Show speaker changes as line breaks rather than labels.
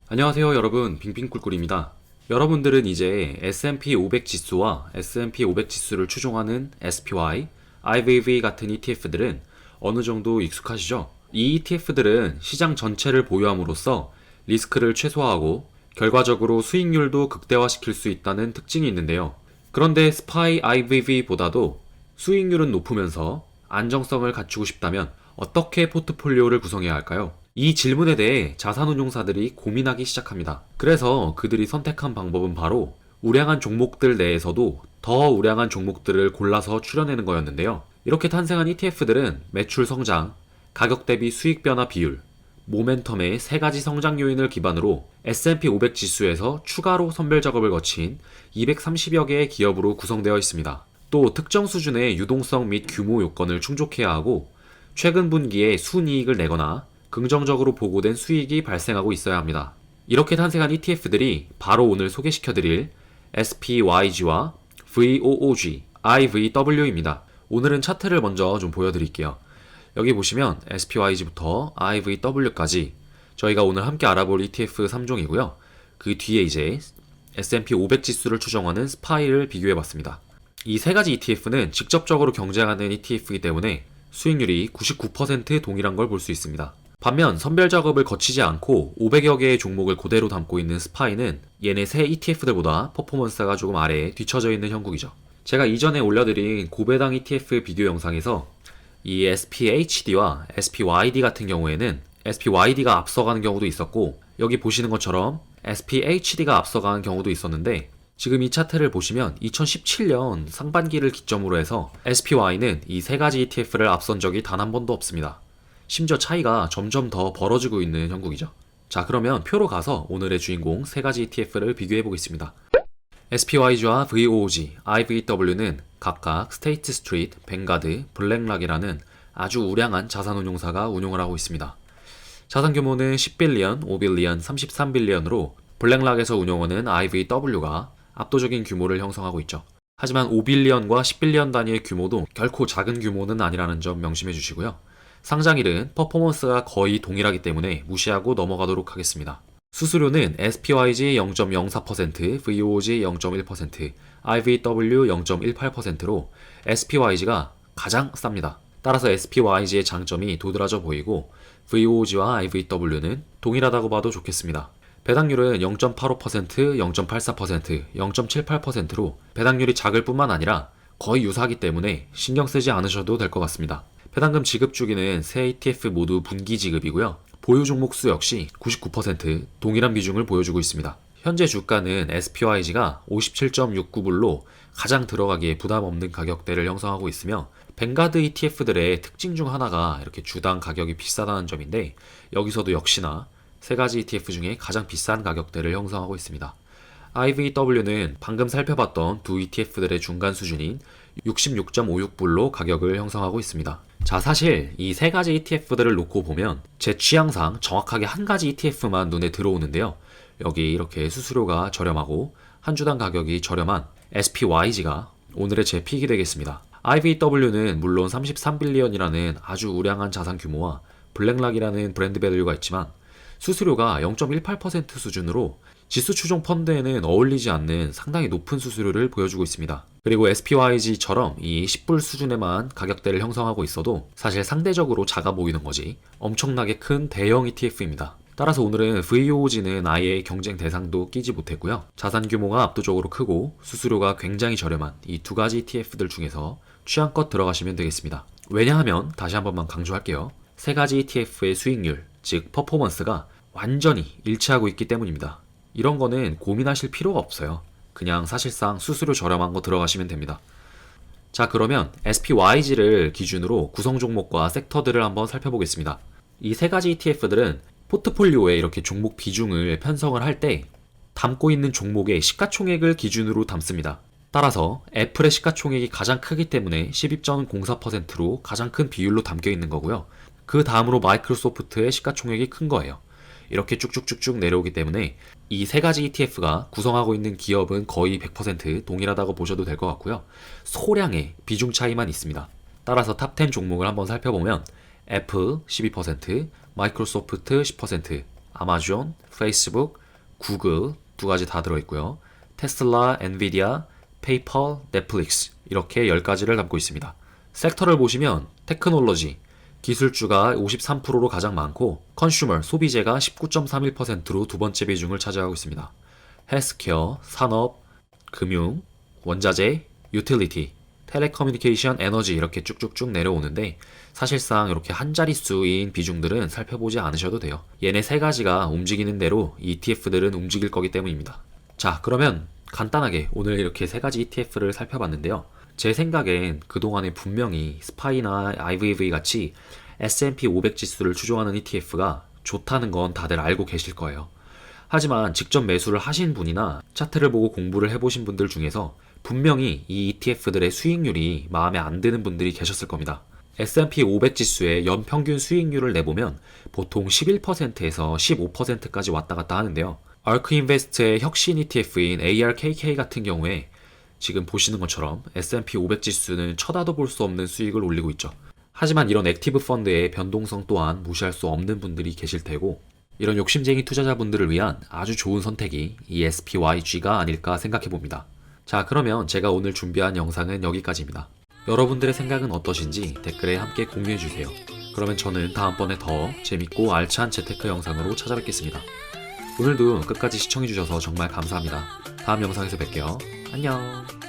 안녕하세요 여러분, 빙빙꿀꿀입니다. 여러분들은 이제 S&P 500 지수와 S&P 500 지수를 추종하는 SPY, IVV 같은 ETF들은 어느 정도 익숙하시죠? 이 ETF들은 시장 전체를 보유함으로써 리스크를 최소화하고 결과적으로 수익률도 극대화시킬 수 있다는 특징이 있는데요. 그런데 SPY, IVV보다도 수익률은 높으면서 안정성을 갖추고 싶다면 어떻게 포트폴리오를 구성해야 할까요? 이 질문에 대해 자산운용사들이 고민하기 시작합니다. 그래서 그들이 선택한 방법은 바로 우량한 종목들 내에서도 더 우량한 종목들을 골라서 추려내는 거였는데요. 이렇게 탄생한 ETF들은 매출 성장, 가격 대비 수익 변화 비율, 모멘텀의 세 가지 성장 요인을 기반으로 S&P 500 지수에서 추가로 선별 작업을 거친 230여 개의 기업으로 구성되어 있습니다. 또 특정 수준의 유동성 및 규모 요건을 충족해야 하고 최근 분기에 순이익을 내거나 긍정적으로 보고된 수익이 발생하고 있어야 합니다. 이렇게 탄생한 ETF들이 바로 오늘 소개시켜드릴 SPYG와 VOOG, IVW입니다. 오늘은 차트를 먼저 좀 보여드릴게요. 여기 보시면 SPYG부터 IVW까지 저희가 오늘 함께 알아볼 ETF 3종이고요. 그 뒤에 이제 S&P 500 지수를 추정하는 SPY를 비교해봤습니다. 이 세 가지 ETF는 직접적으로 경쟁하는 ETF이기 때문에 수익률이 99% 동일한 걸 볼 수 있습니다. 반면 선별 작업을 거치지 않고 500여 개의 종목을 그대로 담고 있는 스파이는 얘네 새 ETF들보다 퍼포먼스가 조금 아래에 뒤처져 있는 형국이죠. 제가 이전에 올려드린 고배당 ETF 비교 영상에서 이 SPHD와 SPYD 같은 경우에는 SPYD가 앞서가는 경우도 있었고 여기 보시는 것처럼 SPHD가 앞서가는 경우도 있었는데 지금 이 차트를 보시면 2017년 상반기를 기점으로 해서 SPY는 이 세 가지 ETF를 앞선 적이 단 한 번도 없습니다. 심지어 차이가 점점 더 벌어지고 있는 형국이죠. 자, 그러면 표로 가서 오늘의 주인공 세 가지 ETF를 비교해 보겠습니다. SPYG와 VOOG, IVW는 각각 스테이트 스트리트, 뱅가드, 블랙락이라는 아주 우량한 자산운용사가 운용을 하고 있습니다. 자산 규모는 10빌리언, 5빌리언, 33빌리언으로 블랙락에서 운용하는 IVW가 압도적인 규모를 형성하고 있죠. 하지만 5빌리언과 10빌리언 단위의 규모도 결코 작은 규모는 아니라는 점 명심해 주시고요. 상장일은 퍼포먼스가 거의 동일하기 때문에 무시하고 넘어가도록 하겠습니다. 수수료는 SPYG 0.04%, VOG 0.1%, IVW 0.18%로 SPYG가 가장 쌉니다. 따라서 SPYG의 장점이 도드라져 보이고 VOG와 IVW는 동일하다고 봐도 좋겠습니다. 배당률은 0.85%, 0.84%, 0.78%로 배당률이 작을 뿐만 아니라 거의 유사하기 때문에 신경 쓰지 않으셔도 될 것 같습니다. 배당금 지급 주기는 세 ETF 모두 분기 지급이고요. 보유 종목 수 역시 99% 동일한 비중을 보여주고 있습니다. 현재 주가는 SPYG가 57.69불로 가장 들어가기에 부담 없는 가격대를 형성하고 있으며 뱅가드 ETF들의 특징 중 하나가 이렇게 주당 가격이 비싸다는 점인데 여기서도 역시나 세 가지 ETF 중에 가장 비싼 가격대를 형성하고 있습니다. IVW는 방금 살펴봤던 두 ETF들의 중간 수준인 66.56불로 가격을 형성하고 있습니다. 자, 사실 이 세 가지 ETF들을 놓고 보면 제 취향상 정확하게 한 가지 ETF만 눈에 들어오는데요. 여기 이렇게 수수료가 저렴하고 한 주당 가격이 저렴한 SPYG가 오늘의 제 픽이 되겠습니다. IVW는 물론 33빌리언이라는 아주 우량한 자산 규모와 블랙락이라는 브랜드 밸류가 있지만 수수료가 0.18% 수준으로 지수 추종 펀드에는 어울리지 않는 상당히 높은 수수료를 보여주고 있습니다. 그리고 SPYG처럼 이 10불 수준에만 가격대를 형성하고 있어도 사실 상대적으로 작아 보이는 거지 엄청나게 큰 대형 ETF입니다. 따라서 오늘은 VOG는 아예 경쟁 대상도 끼지 못했고요. 자산 규모가 압도적으로 크고 수수료가 굉장히 저렴한 이 두 가지 ETF들 중에서 취향껏 들어가시면 되겠습니다. 왜냐하면 다시 한 번만 강조할게요. 세 가지 ETF의 수익률, 즉 퍼포먼스가 완전히 일치하고 있기 때문입니다. 이런 거는 고민하실 필요가 없어요. 그냥 사실상 수수료 저렴한 거 들어가시면 됩니다. 자, 그러면 SPYG를 기준으로 구성 종목과 섹터들을 한번 살펴보겠습니다. 이 세 가지 ETF들은 포트폴리오에 이렇게 종목 비중을 편성을 할 때 담고 있는 종목의 시가총액을 기준으로 담습니다. 따라서 애플의 시가총액이 가장 크기 때문에 12.04%로 가장 큰 비율로 담겨 있는 거고요. 그 다음으로 마이크로소프트의 시가총액이 큰 거예요. 이렇게 쭉쭉쭉쭉 내려오기 때문에 이 세 가지 ETF가 구성하고 있는 기업은 거의 100% 동일하다고 보셔도 될 것 같고요. 소량의 비중 차이만 있습니다. 따라서 탑10 종목을 한번 살펴보면 애플 12%, 마이크로소프트 10%, 아마존, 페이스북, 구글 두 가지 다 들어있고요. 테슬라, 엔비디아, 페이펄, 넷플릭스 이렇게 10가지를 담고 있습니다. 섹터를 보시면 테크놀로지, 기술주가 53%로 가장 많고 컨슈머, 소비재가 19.31%로 두 번째 비중을 차지하고 있습니다. 헬스케어, 산업, 금융, 원자재, 유틸리티, 텔레커뮤니케이션, 에너지 이렇게 쭉쭉쭉 내려오는데 사실상 이렇게 한 자릿수인 비중들은 살펴보지 않으셔도 돼요. 얘네 세 가지가 움직이는 대로 ETF들은 움직일 거기 때문입니다. 자, 그러면 간단하게 오늘 이렇게 세 가지 ETF를 살펴봤는데요. 제 생각엔 그동안에 분명히 스파이나 IVV 같이 S&P 500 지수를 추종하는 ETF가 좋다는 건 다들 알고 계실 거예요. 하지만 직접 매수를 하신 분이나 차트를 보고 공부를 해보신 분들 중에서 분명히 이 ETF들의 수익률이 마음에 안 드는 분들이 계셨을 겁니다. S&P 500 지수의 연평균 수익률을 내보면 보통 11%에서 15%까지 왔다 갔다 하는데요. 아크인베스트의 혁신 ETF인 ARKK 같은 경우에 지금 보시는 것처럼 S&P 500 지수는 쳐다도 볼 수 없는 수익을 올리고 있죠. 하지만 이런 액티브 펀드의 변동성 또한 무시할 수 없는 분들이 계실 테고 이런 욕심쟁이 투자자분들을 위한 아주 좋은 선택이 이 SPYG가 아닐까 생각해 봅니다. 자, 그러면 제가 오늘 준비한 영상은 여기까지입니다. 여러분들의 생각은 어떠신지 댓글에 함께 공유해 주세요. 그러면 저는 다음번에 더 재밌고 알찬 재테크 영상으로 찾아뵙겠습니다. 오늘도 끝까지 시청해 주셔서 정말 감사합니다. 다음 영상에서 뵐게요. 안녕.